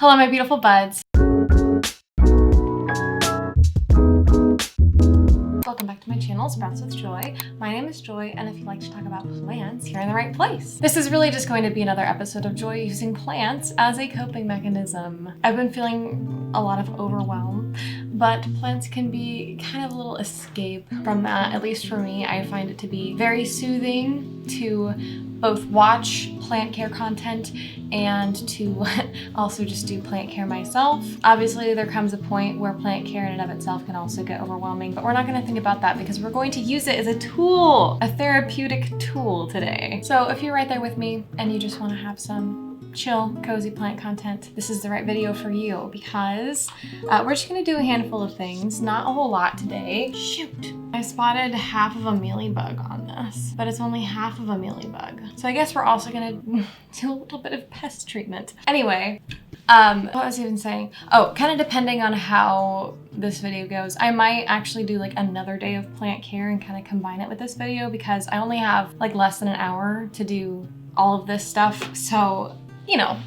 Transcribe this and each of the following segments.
Hello, my beautiful buds. Welcome back to my channel, Sprouts with Joy. My name is Joy, and if you like to talk about plants, you're in the right place. This is really just going to be another episode of Joy using plants as a coping mechanism. I've been feeling a lot of overwhelm, but plants can be kind of a little escape from that. At least for me, I find it to be very soothing to both watch plant care content and to also just do plant care myself. Obviously, there comes a point where plant care in and of itself can also get overwhelming, but we're not going to think about that because we're going to use it as a tool, a therapeutic tool today. So if you're right there with me and you just want to have some chill, cozy plant content, this is the right video for you because we're just going to do a handful of things, not a whole lot today. Shoot. I spotted half of a mealy bug on this, but it's only half of a mealy bug. So I guess we're also going to do a little bit of pest treatment. Anyway, what was I even saying? Oh, kind of depending on how this video goes, I might actually do like another day of plant care and kind of combine it with this video because I only have like less than an hour to do all of this stuff. So you know,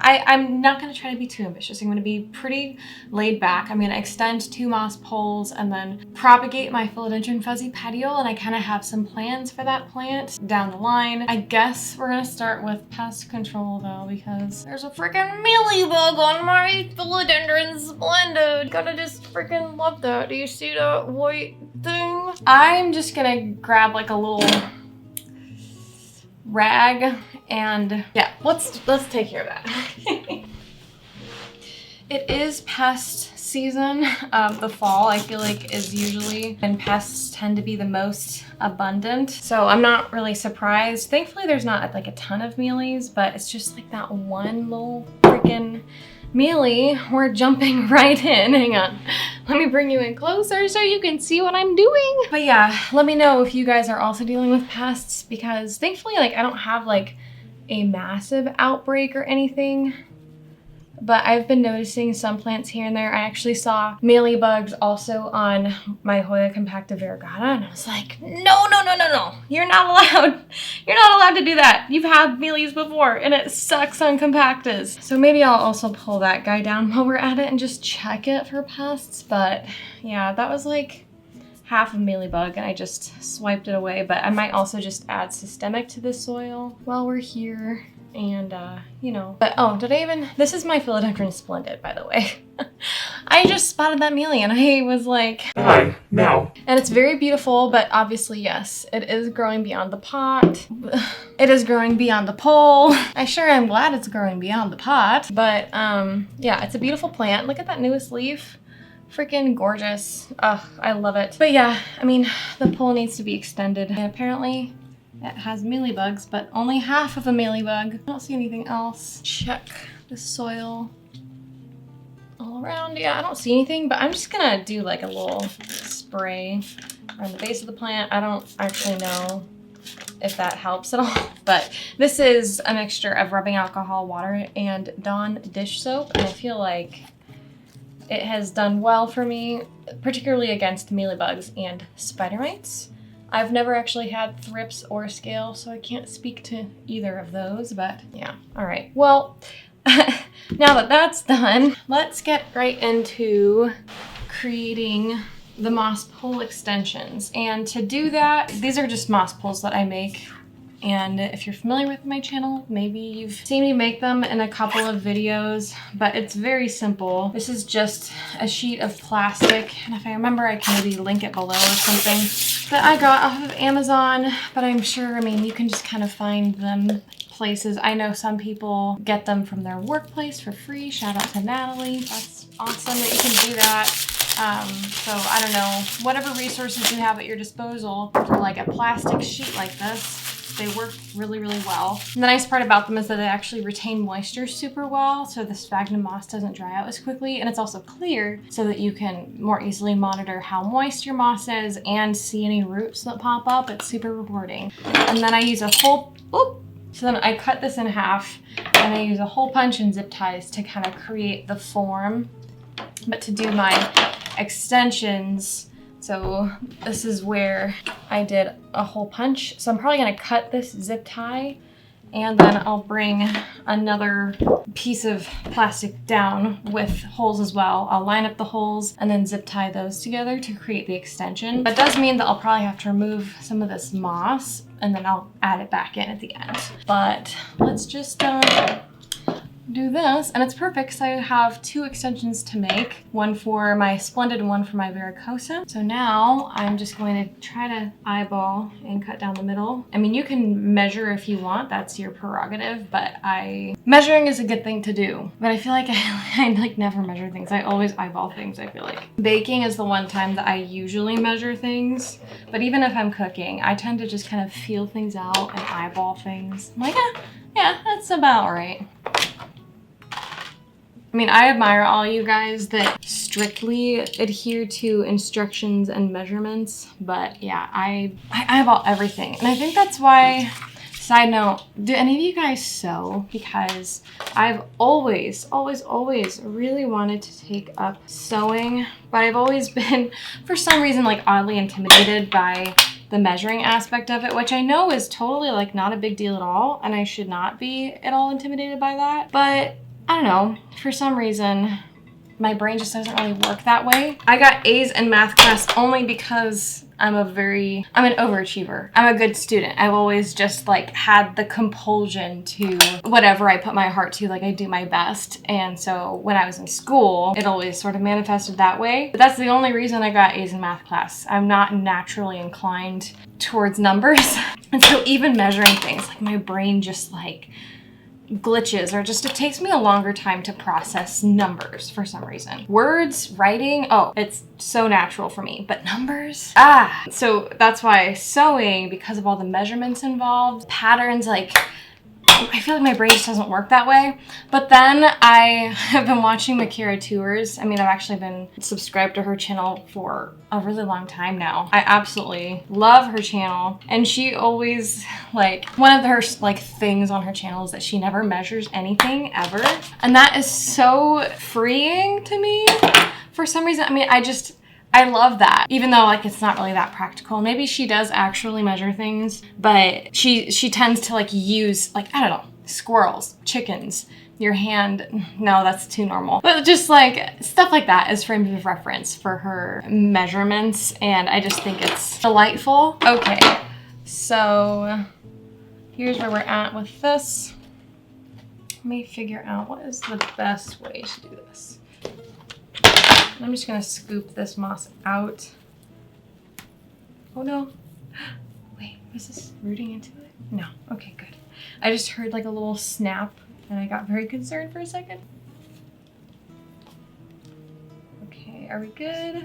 I'm not going to try to be too ambitious. I'm going to be pretty laid back. I'm going to extend 2 moss poles and then propagate my philodendron fuzzy petiole, and I kind of have some plans for that plant down the line. I guess we're going to start with pest control though, because there's a freaking mealy bug on my philodendron splendid. Gotta just freaking love that. Do you see that white thing? I'm just going to grab like a little rag and yeah, let's take care of that. It is pest season. The fall I feel like is usually when pests tend to be the most abundant, so I'm not really surprised. Thankfully there's not like a ton of mealies, but it's just like that one little freaking mealy. We're jumping right in. Hang on. Let me bring you in closer so you can see what I'm doing. But yeah, let me know if you guys are also dealing with pests because thankfully like I don't have like a massive outbreak or anything. But I've been noticing some plants here and there. I actually saw mealy bugs also on my Hoya compacta variegata, and I was like, no, you're not allowed. You're not allowed to do that. You've had mealies before, and it sucks on compactas. So maybe I'll also pull that guy down while we're at it and just check it for pests. But yeah, that was like half a mealy bug, and I just swiped it away. But I might also just add systemic to the soil while we're here. And you know, but oh, this is my philodendron splendid, by the way. I just spotted that mealy and I was like, hi, now. And it's very beautiful, but obviously, yes, it is growing beyond the pot. It is growing beyond the pole. I sure am glad it's growing beyond the pot, but yeah, it's a beautiful plant. Look at that newest leaf. Freaking gorgeous. Oh, I love it. But yeah, I mean, the pole needs to be extended, and apparently it has mealy bugs, but only half of a mealy bug. I don't see anything else. Check the soil all around. Yeah, I don't see anything, but I'm just gonna do like a little spray around the base of the plant. I don't actually know if that helps at all, but this is a mixture of rubbing alcohol, water, and Dawn dish soap, and I feel like it has done well for me, particularly against mealybugs and spider mites. I've never actually had thrips or scale, so I can't speak to either of those, but yeah. All right, well, now that that's done, let's get right into creating the moss pole extensions. And to do that, these are just moss poles that I make. And if you're familiar with my channel, maybe you've seen me make them in a couple of videos, but it's very simple. This is just a sheet of plastic, and if I remember, I can maybe link it below or something, that I got off of Amazon, but I'm sure, I mean, you can just kind of find them places. I know some people get them from their workplace for free. Shout out to Natalie. That's awesome that you can do that. So I don't know, whatever resources you have at your disposal for like a plastic sheet like this, they work really, really well. And the nice part about them is that they actually retain moisture super well, so the sphagnum moss doesn't dry out as quickly, and it's also clear so that you can more easily monitor how moist your moss is and see any roots that pop up. It's super rewarding. And then I use a hole, so then I cut this in half, and I use a hole punch and zip ties to kind of create the form. But to do my extensions, so this is where I did a hole punch. So I'm probably gonna cut this zip tie And then I'll bring another piece of plastic down with holes as well. I'll line up the holes and then zip tie those together to create the extension. That does mean that I'll probably have to remove some of this moss and then I'll add it back in at the end. But let's just do this, and it's perfect because I have 2 extensions to make, one for my Splendid and one for my Varicosum. So now I'm just going to try to eyeball and cut down the middle. I mean, you can measure if you want, that's your prerogative, but measuring is a good thing to do. But I feel like I like never measure things. I always eyeball things, I feel like. Baking is the one time that I usually measure things, but even if I'm cooking, I tend to just kind of feel things out and eyeball things. I'm like, yeah, that's about right. I mean, I admire all you guys that strictly adhere to instructions and measurements, but yeah, I eyeball everything. And I think that's why, side note, do any of you guys sew? Because I've always really wanted to take up sewing, but I've always been, for some reason, like oddly intimidated by the measuring aspect of it, which I know is totally like not a big deal at all, and I should not be at all intimidated by that. But I don't know, for some reason, my brain just doesn't really work that way. I got A's in math class only because I'm an overachiever. I'm a good student. I've always just like had the compulsion to whatever I put my heart to, like I do my best. And so when I was in school, it always sort of manifested that way. But that's the only reason I got A's in math class. I'm not naturally inclined towards numbers. And so even measuring things, like my brain just like glitches, or just it takes me a longer time to process numbers for some reason. Words, writing, oh, it's so natural for me, but numbers, so that's why sewing, because of all the measurements involved, patterns, like I feel like my brain just doesn't work that way. But then I have been watching Makira Tours. I mean, I've actually been subscribed to her channel for a really long time now. I absolutely love her channel. And she always, like, one of her like things on her channel is that she never measures anything ever. And that is so freeing to me for some reason. I mean, I love that, even though like it's not really that practical. Maybe she does actually measure things, but she tends to like use, like, I don't know, squirrels, chickens, your hand. No, that's too normal. But just like stuff like that as frames of reference for her measurements, and I just think it's delightful. Okay, so here's where we're at with this. Let me figure out what is the best way to do this. I'm just gonna scoop this moss out. Oh no. Wait, was this rooting into it? No, okay, good. I just heard like a little snap and I got very concerned for a second. Okay, are we good?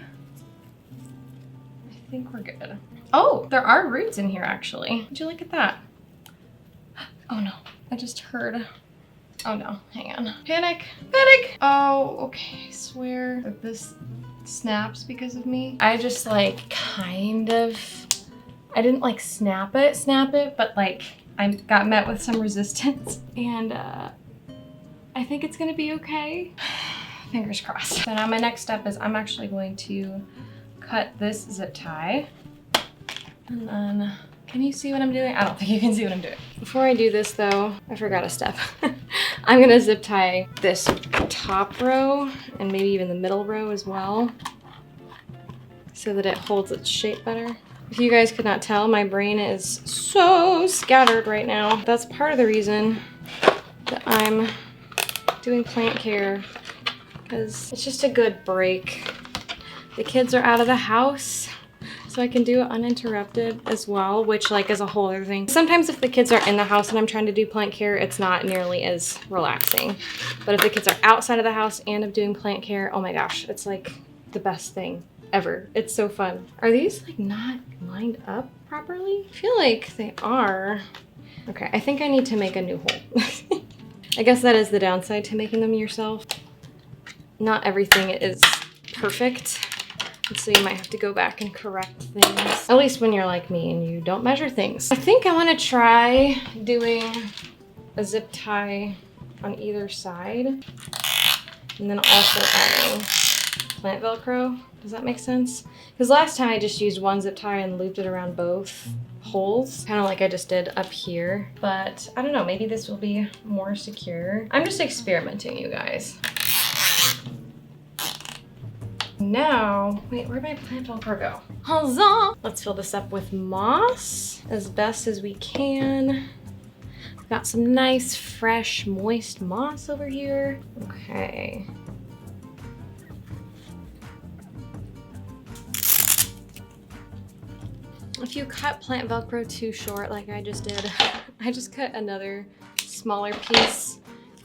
I think we're good. Oh, there are roots in here actually. Would you look at that? Oh no, I just heard. Oh no, hang on. Panic, panic. Oh, okay, I swear that this snaps because of me. I just like I didn't like snap it, but like I got met with some resistance, and I think it's gonna be okay. Fingers crossed. So now my next step is I'm actually going to cut this zip tie, and then, can you see what I'm doing? I don't think you can see what I'm doing. Before I do this though, I forgot a step. I'm gonna zip tie this top row and maybe even the middle row as well, so that it holds its shape better. If you guys could not tell, my brain is so scattered right now. That's part of the reason that I'm doing plant care, because it's just a good break. The kids are out of the house, so I can do it uninterrupted as well, which like is a whole other thing. Sometimes if the kids are in the house and I'm trying to do plant care, it's not nearly as relaxing. But if the kids are outside of the house and I'm doing plant care, oh my gosh, it's like the best thing ever. It's so fun. Are these like not lined up properly? I feel like they are. Okay, I think I need to make a new hole. I guess that is the downside to making them yourself. Not everything is perfect. So you might have to go back and correct things. At least when you're like me and you don't measure things. I think I want to try doing a zip tie on either side. And then also adding plant Velcro. Does that make sense? Because last time I just used one zip tie and looped it around both holes, kind of like I just did up here. But I don't know, maybe this will be more secure. I'm just experimenting, you guys. Now, wait, where'd my plant Velcro go? Huzzah! Let's fill this up with moss as best as we can. Got some nice, fresh, moist moss over here. Okay. If you cut plant Velcro too short, like I just did, I just cut another smaller piece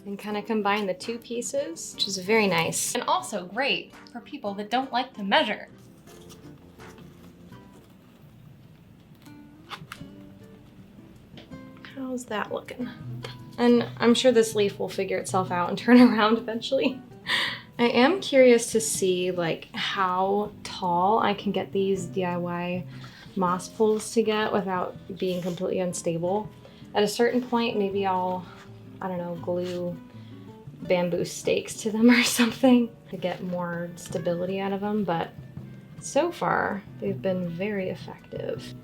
and kind of combine the two pieces, which is very nice. And also great for people that don't like to measure. How's that looking? And I'm sure this leaf will figure itself out and turn around eventually. I am curious to see like how tall I can get these DIY moss poles to get without being completely unstable. At a certain point, maybe I'll, I don't know, glue bamboo stakes to them or something to get more stability out of them, but so far they've been very effective.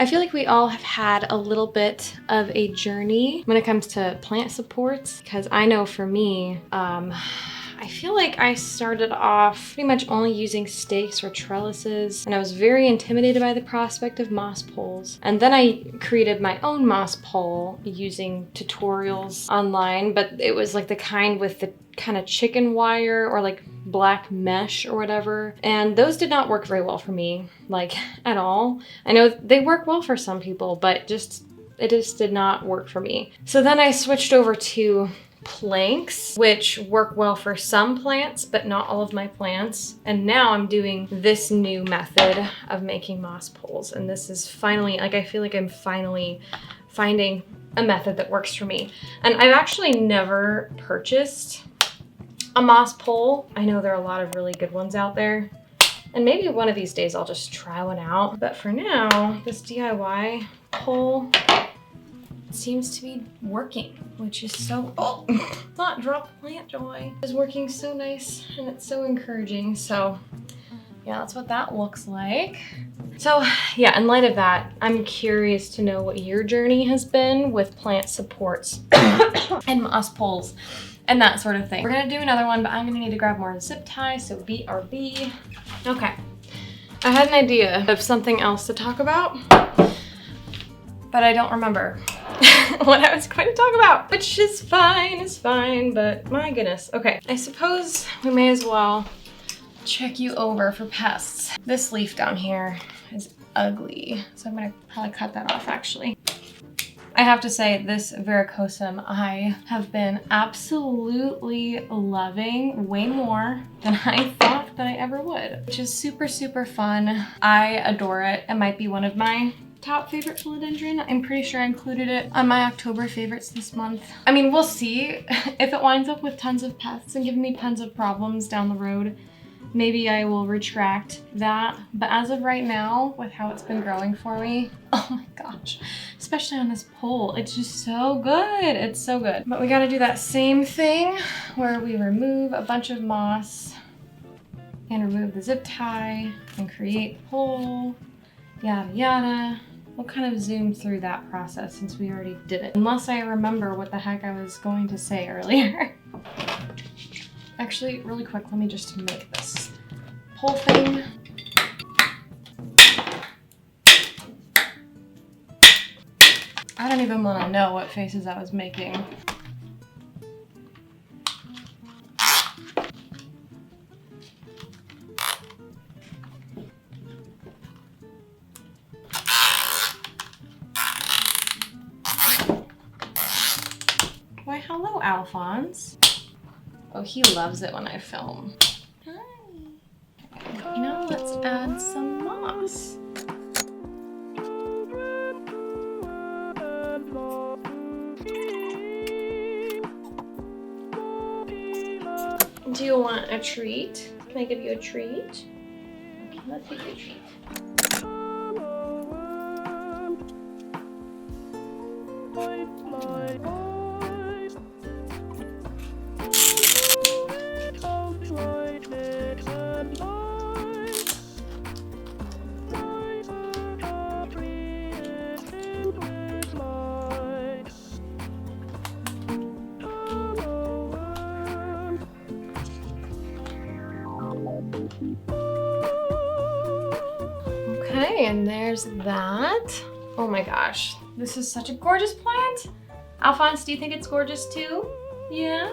I feel like we all have had a little bit of a journey when it comes to plant supports, because I know for me, I feel like I started off pretty much only using stakes or trellises, and I was very intimidated by the prospect of moss poles. And then I created my own moss pole using tutorials online, but it was like the kind with the kind of chicken wire or like black mesh or whatever. And those did not work very well for me, like at all. I know they work well for some people, but it just did not work for me. So then I switched over to planks, which work well for some plants, but not all of my plants. And now I'm doing this new method of making moss poles. And this is finally, like, I feel like I'm finally finding a method that works for me. And I've actually never purchased a moss pole. I know there are a lot of really good ones out there. And maybe one of these days I'll just try one out. But for now, this DIY pole seems to be working, which is so, oh, not drop plant joy. It's working so nice and it's so encouraging. So yeah, that's what that looks like. So yeah, in light of that, I'm curious to know what your journey has been with plant supports and moss poles and that sort of thing. We're gonna do another one, but I'm gonna need to grab more zip ties, so BRB. Okay, I had an idea of something else to talk about, but I don't remember what I was going to talk about, which is fine, but my goodness. Okay, I suppose we may as well check you over for pests. This leaf down here is ugly, so I'm gonna probably cut that off actually. I have to say, this varicosum I have been absolutely loving way more than I thought that I ever would, which is super, super fun. I adore it. It might be one of my top favorite philodendron. I'm pretty sure I included it on my October favorites this month. I mean, we'll see if it winds up with tons of pests and giving me tons of problems down the road. Maybe I will retract that, but as of right now, with how it's been growing for me, oh my gosh, especially on this pole, it's just so good. It's so good. But we gotta do that same thing where we remove a bunch of moss and remove the zip tie and create the pole, yada yada. We'll kind of zoom through that process since we already did it, unless I remember what the heck I was going to say earlier. Actually, really quick, let me just make this whole thing. I don't even want to know what faces I was making. Why, hello, Alphonse. Oh, he loves it when I film. Hi. Okay, now let's add some moss. Do you want a treat? Can I give you a treat? Okay, let's give you a treat. Okay, and there's that. Oh my gosh, this is such a gorgeous plant. Alphonse, do you think it's gorgeous too? Yeah?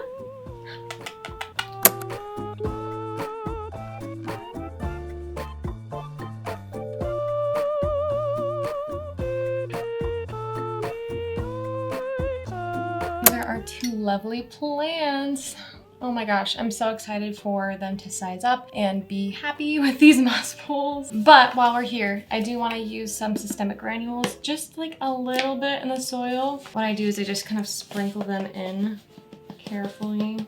These are our two lovely plants. Oh my gosh, I'm so excited for them to size up and be happy with these moss poles. But while we're here, I do want to use some systemic granules, just like a little bit in the soil. What I do is I just kind of sprinkle them in carefully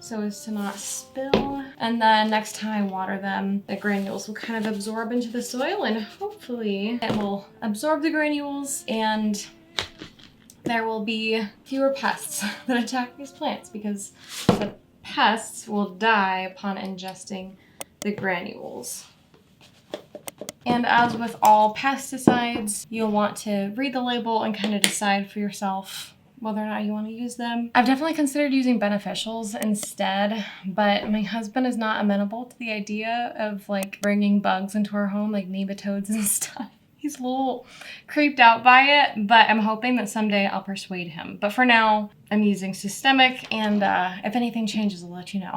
so as to not spill. And then next time I water them, the granules will kind of absorb into the soil and hopefully it will absorb the granules and there will be fewer pests that attack these plants because the pests will die upon ingesting the granules. And as with all pesticides, you'll want to read the label and kind of decide for yourself whether or not you want to use them. I've definitely considered using beneficials instead, but my husband is not amenable to the idea of like bringing bugs into our home, like nematodes and stuff. He's a little creeped out by it, but I'm hoping that someday I'll persuade him. But for now, I'm using systemic, and if anything changes, I'll let you know.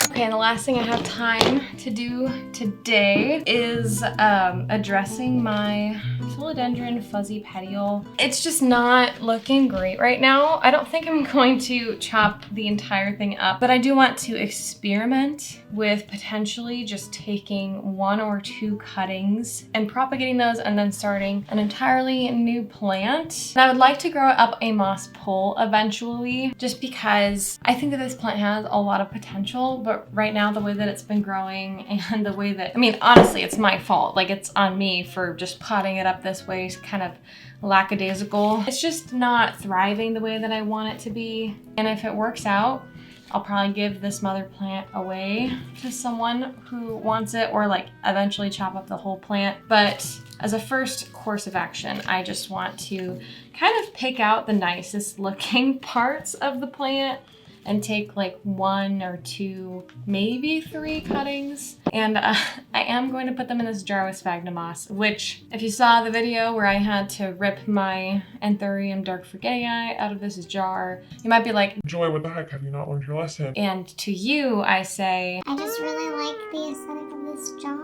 Okay, and the last thing I have time to do today is addressing my philodendron fuzzy petiole. It's just not looking great right now. I don't think I'm going to chop the entire thing up, but I do want to experiment with potentially just taking 1 or 2 cuttings and propagating those and then starting an entirely new plant. And I would like to grow up a moss pole eventually, just because I think that this plant has a lot of potential, but right now the way that it's been growing and the way that, I mean, honestly, it's my fault. Like, it's on me for just potting it up this way, kind of lackadaisical. It's just not thriving the way that I want it to be. And if it works out, I'll probably give this mother plant away to someone who wants it, or like eventually chop up the whole plant. But as a first course of action, I just want to kind of pick out the nicest looking parts of the plant and take like 1 or 2, maybe 3 cuttings. And I am going to put them in this jar with sphagnum moss, which if you saw the video where I had to rip my Anthurium dark forgetii out of this jar, you might be like, Joy, what the heck, have you not learned your lesson? And to you, I say, I just really like the aesthetic of this jar.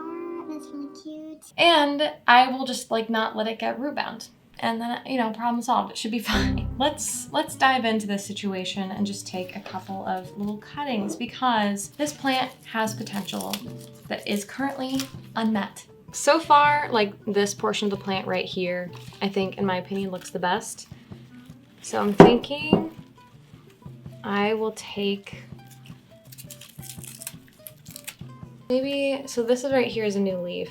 It's really cute. And I will just like not let it get root bound. And then, you know, problem solved. It should be fine. Let's dive into this situation and just take a couple of little cuttings, because this plant has potential that is currently unmet. So far, like this portion of the plant right here, I think, in my opinion, looks the best. So I'm thinking I will take maybe, so this is right here is a new leaf.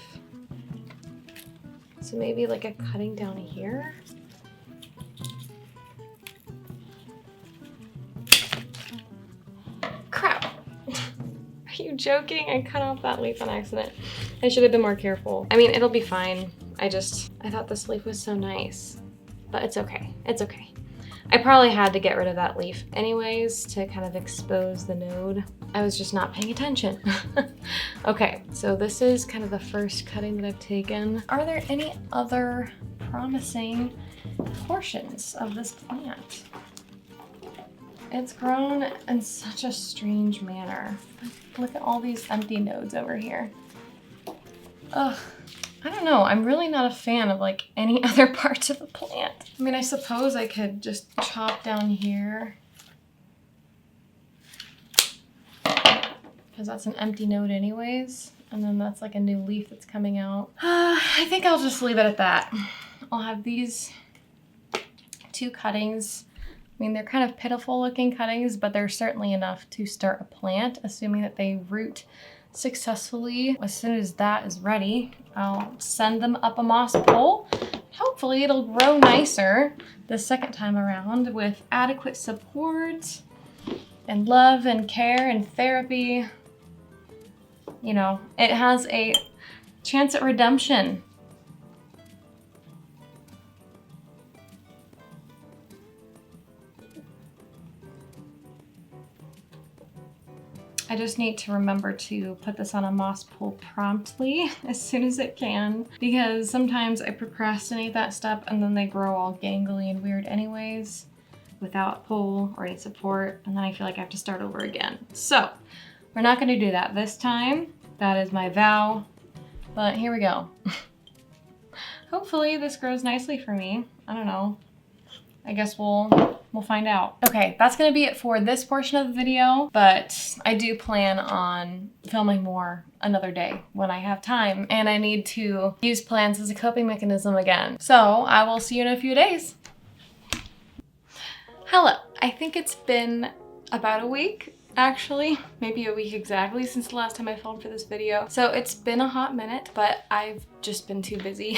So maybe like a cutting down here. Crap. Are you joking? I cut off that leaf on accident. I should have been more careful. I mean, it'll be fine. I thought this leaf was so nice, but it's okay. It's okay. I probably had to get rid of that leaf anyways to kind of expose the node. I was just not paying attention. Okay, so this is kind of the first cutting that I've taken. Are there any other promising portions of this plant? It's grown in such a strange manner. Look at all these empty nodes over here. Ugh. I don't know, I'm really not a fan of like any other parts of the plant. I mean, I suppose I could just chop down here, because that's an empty node anyways. And then that's like a new leaf that's coming out. I think I'll just leave it at that. I'll have these 2 cuttings. I mean, they're kind of pitiful looking cuttings, but they're certainly enough to start a plant, assuming that they root successfully. As soon as that is ready, I'll send them up a moss pole. Hopefully it'll grow nicer the second time around with adequate support and love and care and therapy. You know, it has a chance at redemption. I just need to remember to put this on a moss pool promptly as soon as it can, because sometimes I procrastinate that step and then they grow all gangly and weird anyways without pull or any support, and then I feel like I have to start over again. So we're not going to do that this time. That is my vow, but here we go. Hopefully this grows nicely for me. I don't know. I guess we'll find out. Okay, that's gonna be it for this portion of the video, but I do plan on filming more another day when I have time, and I need to use plants as a coping mechanism again. So I will see you in a few days. Hello, I think it's been about a week, actually, maybe a week exactly since the last time I filmed for this video. So it's been a hot minute, but I've just been too busy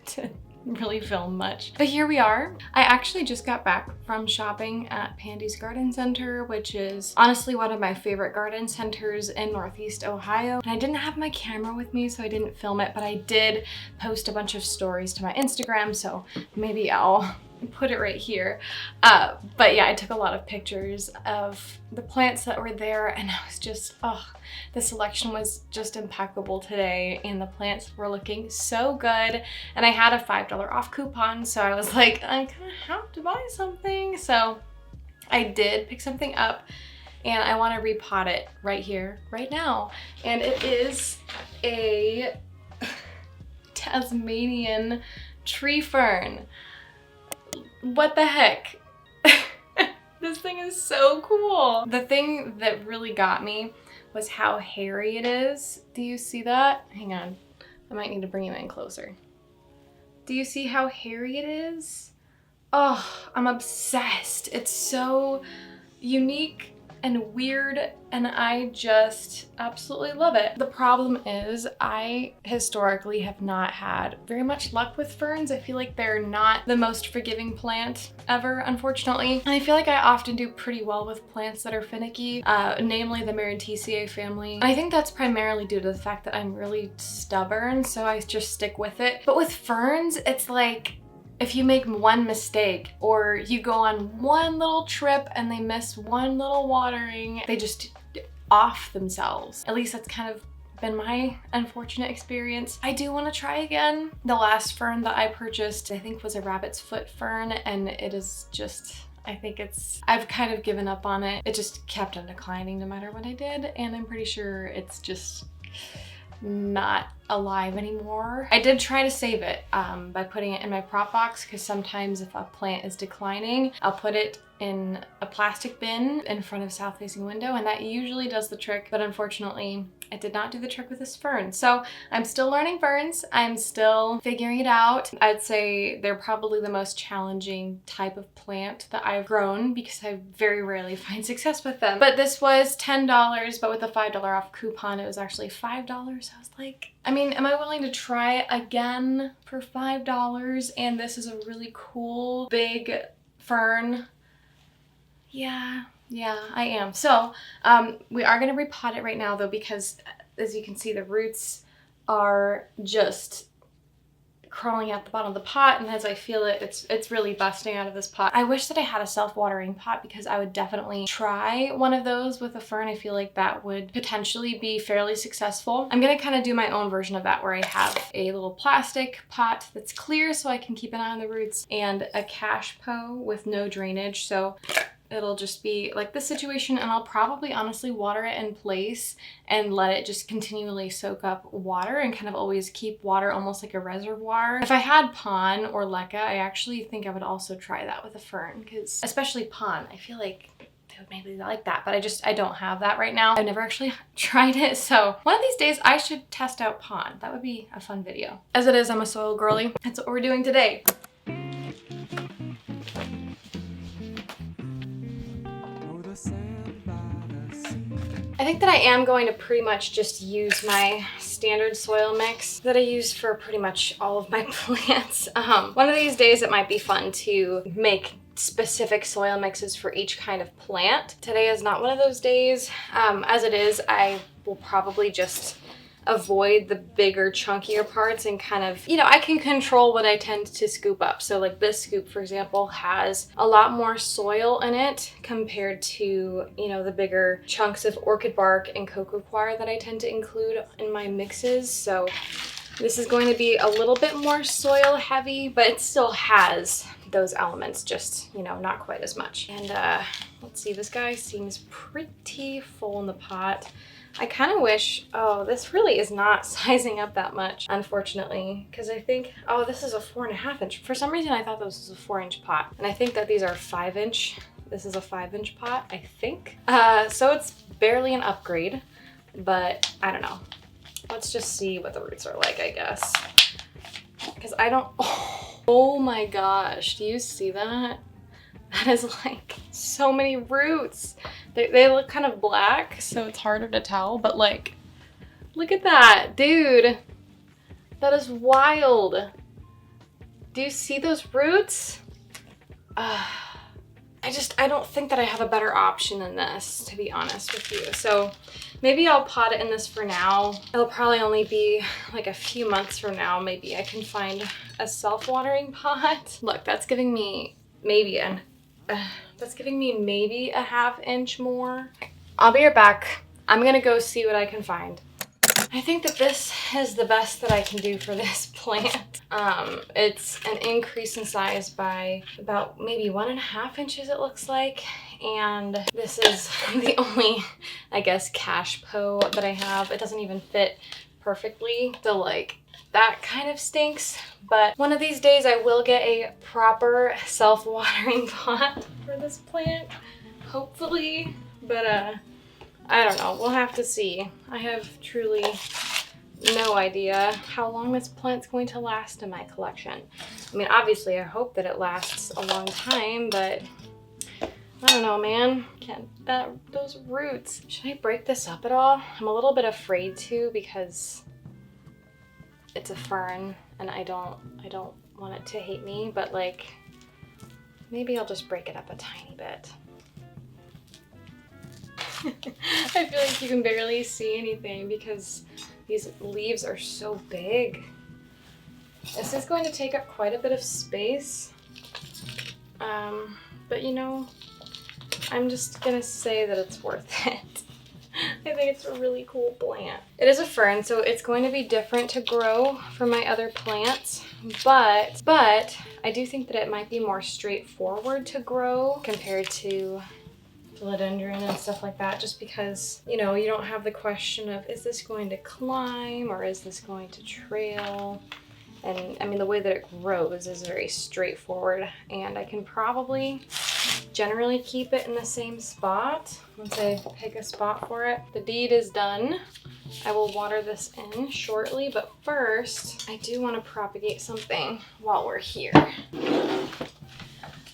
to really film much. But here we are. I actually just got back from shopping at Pandy's Garden Center, which is honestly one of my favorite garden centers in Northeast Ohio. And I didn't have my camera with me, so I didn't film it, but I did post a bunch of stories to my Instagram, so maybe I'll put it right here. But yeah, I took a lot of pictures of the plants that were there, and I was just, oh, the selection was just impeccable today, and the plants were looking so good. And I had a $5 off coupon, so I was like, I kind of have to buy something. So I did pick something up, and I want to repot it right here, right now. And it is a Tasmanian tree fern. What the heck? This thing is so cool. The thing that really got me was how hairy it is. Do you see that? Hang on, I might need to bring you in closer. Do you see how hairy it is? Oh, I'm obsessed. It's so unique and weird, and I just absolutely love it. The problem is I historically have not had very much luck with ferns. I feel like they're not the most forgiving plant ever, unfortunately. And I feel like I often do pretty well with plants that are finicky, namely the Maritiaceae family. And I think that's primarily due to the fact that I'm really stubborn, so I just stick with it. But with ferns, it's like, if you make one mistake or you go on one little trip and they miss one little watering, they just off themselves. At least that's kind of been my unfortunate experience. I do want to try again. The last fern that I purchased, I think, was a rabbit's foot fern, and it is just, I've kind of given up on it. It just kept on declining no matter what I did, and I'm pretty sure it's just not alive anymore. I did try to save it by putting it in my prop box, because sometimes if a plant is declining, I'll put it in a plastic bin in front of south-facing window, and that usually does the trick, but unfortunately it did not do the trick with this fern. So I'm still learning ferns. I'm still figuring it out. I'd say they're probably the most challenging type of plant that I've grown, because I very rarely find success with them. But this was $10, but with a $5 off coupon, it was actually $5. I was like, I mean, am I willing to try it again for $5? And this is a really cool big fern. Yeah, I am. So we are going to repot it right now, though, because as you can see, the roots are just crawling out the bottom of the pot, and as I feel it, it's really busting out of this pot. I wish that I had a self-watering pot, because I would definitely try one of those with a fern. I feel like that would potentially be fairly successful. I'm gonna kind of do my own version of that, where I have a little plastic pot that's clear so I can keep an eye on the roots, and a cache pot with no drainage, so it'll just be like this situation, and I'll probably honestly water it in place and let it just continually soak up water and kind of always keep water almost like a reservoir. If I had pon or leca, I actually think I would also try that with a fern, because especially pon, I feel like they would maybe like that, but I don't have that right now. I've never actually tried it, so one of these days I should test out pon. That would be a fun video. As it is, I'm a soil girly. That's what we're doing today. I think that I am going to pretty much just use my standard soil mix that I use for pretty much all of my plants. One of these days it might be fun to make specific soil mixes for each kind of plant. Today is not one of those days. As it is, I will probably just avoid the bigger, chunkier parts and kind of, you know, I can control what I tend to scoop up. So like this scoop, for example, has a lot more soil in it compared to, you know, the bigger chunks of orchid bark and cocoa coir that I tend to include in my mixes. So this is going to be a little bit more soil heavy, but it still has those elements, just, you know, not quite as much. And let's see, this guy seems pretty full in the pot. I kind of wish, oh, this really is not sizing up that much, unfortunately, because I think, oh, this is a 4.5 inch. For some reason, I thought this was a 4-inch pot, and I think that these are 5-inch. This is a 5-inch pot, I think. So it's barely an upgrade, but I don't know. Let's just see what the roots are like, I guess. Because I don't, oh my gosh, do you see that? That is like so many roots. They look kind of black, so it's harder to tell, but like, look at that, dude. That is wild. Do you see those roots? I don't think that I have a better option than this, to be honest with you. So maybe I'll pot it in this for now. It'll probably only be like a few months from now. Maybe I can find a self-watering pot. Look, that's giving me maybe a 1/2 inch more. I'll be right back. I'm gonna go see what I can find. I think that this is the best that I can do for this plant. It's an increase in size by about maybe 1.5 inches, it looks like. And this is the only, I guess, cash po that I have. It doesn't even fit perfectly. So like, that kind of stinks. But one of these days I will get a proper self-watering pot for this plant, hopefully. But I don't know, we'll have to see. I have truly no idea how long this plant's going to last in my collection. I mean, obviously I hope that it lasts a long time, but I don't know, man. Those roots. Should I break this up at all? I'm a little bit afraid to, because it's a fern and I don't want it to hate me, but like, maybe I'll just break it up a tiny bit. I feel like you can barely see anything because these leaves are so big. This is going to take up quite a bit of space. But you know, I'm just gonna say that it's worth it. I think it's a really cool plant. It is a fern, so it's going to be different to grow from my other plants, but I do think that it might be more straightforward to grow compared to philodendron and stuff like that, just because, you know, you don't have the question of, is this going to climb or is this going to trail? And I mean, the way that it grows is very straightforward, and I can probably generally keep it in the same spot once I pick a spot for it. The deed is done. I will water this in shortly, but first I do want to propagate something while we're here.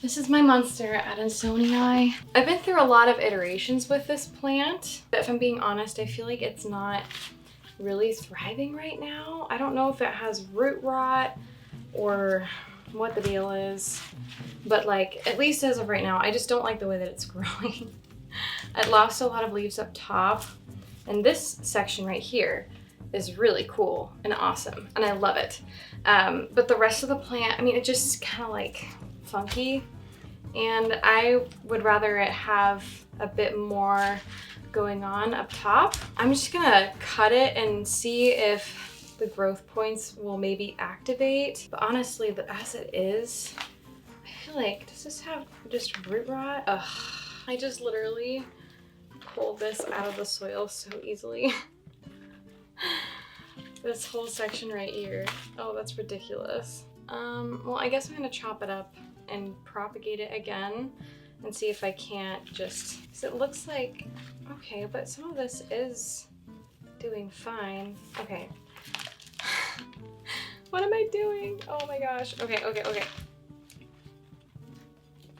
This is my monster Adansonii. I've been through a lot of iterations with this plant, but if I'm being honest, I feel like it's not really thriving right now. I don't know if it has root rot or what the deal is, but like, at least as of right now, I just don't like the way that it's growing. It lost a lot of leaves up top, and this section right here is really cool and awesome, and I love it. But the rest of the plant, I mean, it just kind of like funky, and I would rather it have a bit more going on up top. I'm just gonna cut it and see if the growth points will maybe activate. But honestly, as it is, I feel like, does this have just root rot? Ugh, I just literally pulled this out of the soil so easily. This whole section right here. Oh, that's ridiculous. Well, I guess I'm gonna chop it up and propagate it again and see if I can't just, because it looks like, okay, but some of this is doing fine. Okay. What am I doing? Oh my gosh. Okay.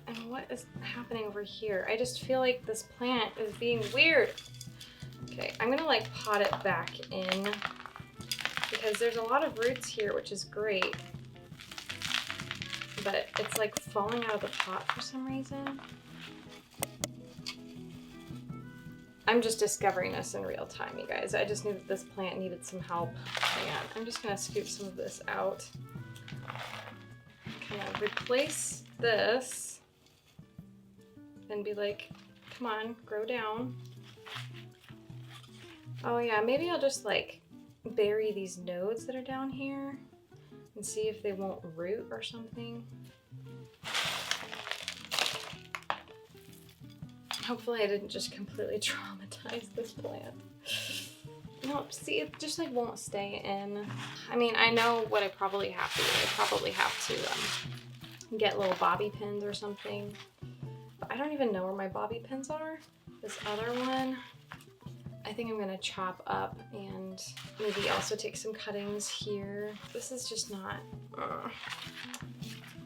And what is happening over here? I just feel like this plant is being weird. Okay, I'm gonna like pot it back in because there's a lot of roots here, which is great. But it's like falling out of the pot for some reason. I'm just discovering this in real time, you guys. I just knew that this plant needed some help. Hang on, I'm just gonna scoop some of this out. Kind of replace this and be like, come on, grow down. Oh yeah, maybe I'll just like bury these nodes that are down here and see if they won't root or something. Hopefully I didn't just completely traumatize this plant. No, see, it just like won't stay in. I mean, I know what I probably have to do. I probably have to get little bobby pins or something. But I don't even know where my bobby pins are. This other one, I think I'm gonna chop up and maybe also take some cuttings here. This is just not,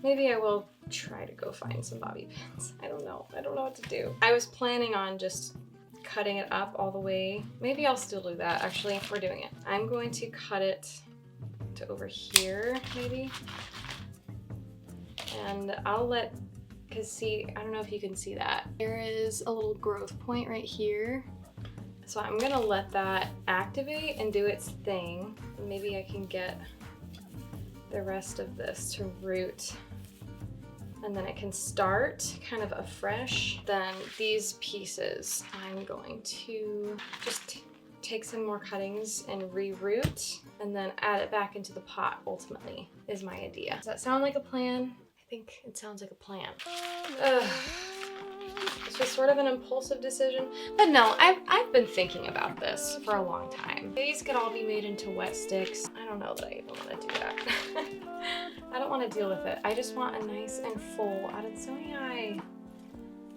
maybe I will try to go find some bobby pins. I don't know what to do. I was planning on just cutting it up all the way. Maybe I'll still do that, actually, if we're doing it. I'm going to cut it to over here, maybe. And I'll let, cause see, I don't know if you can see that. There is a little growth point right here. So I'm gonna let that activate and do its thing. Maybe I can get the rest of this to root. And then I can start kind of afresh. Then these pieces, I'm going to just take some more cuttings and reroot and then add it back into the pot ultimately, is my idea. Does that sound like a plan? I think it sounds like a plan. Ugh. It's just sort of an impulsive decision. But no, I've been thinking about this for a long time. These could all be made into wet sticks. I don't know that I even want to do that. I don't want to deal with it. I just want a nice and full Adansonii.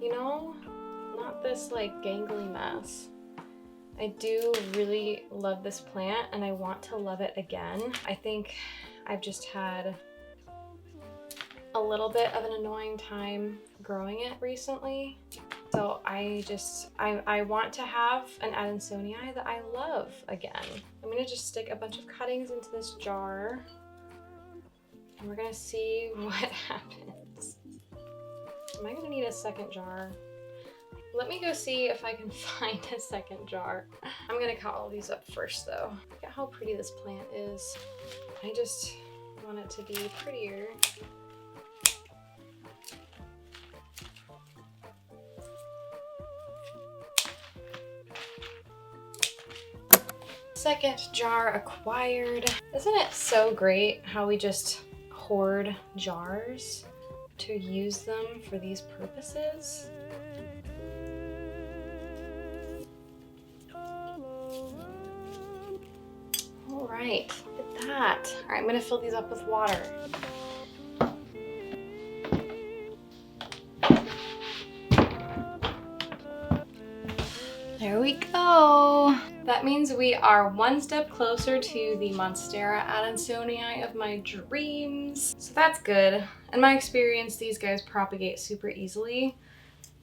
You know? Not this like gangly mess. I do really love this plant and I want to love it again. I think I've just had a little bit of an annoying time growing it recently. So I want to have an Adansonii that I love again. I'm gonna just stick a bunch of cuttings into this jar and we're gonna see what happens. Am I gonna need a second jar? Let me go see if I can find a second jar. I'm gonna cut all these up first though. Look at how pretty this plant is. I just want it to be prettier. Second jar acquired. Isn't it so great how we just hoard jars to use them for these purposes? All right, look at that. All right, I'm gonna fill these up with water. There we go. That means we are one step closer to the Monstera Adansonii of my dreams. So that's good. In my experience, these guys propagate super easily.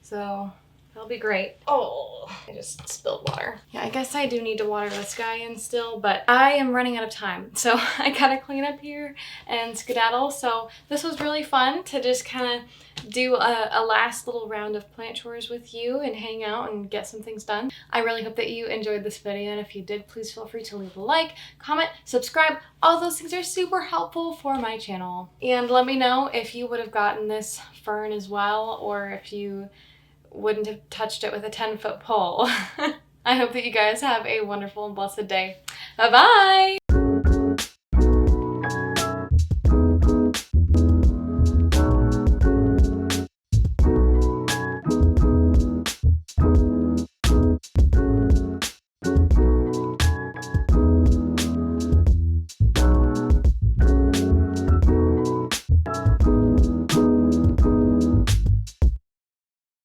So that'll be great. Oh, I just spilled water. Yeah, I guess I do need to water this guy in still, but I am running out of time. So I gotta clean up here and skedaddle. So this was really fun to just kind of do a last little round of plant chores with you and hang out and get some things done. I really hope that you enjoyed this video, and if you did, please feel free to leave a like, comment, subscribe. All those things are super helpful for my channel. And let me know if you would have gotten this fern as well, or if you wouldn't have touched it with a 10-foot pole. I hope that you guys have a wonderful and blessed day. Bye-bye!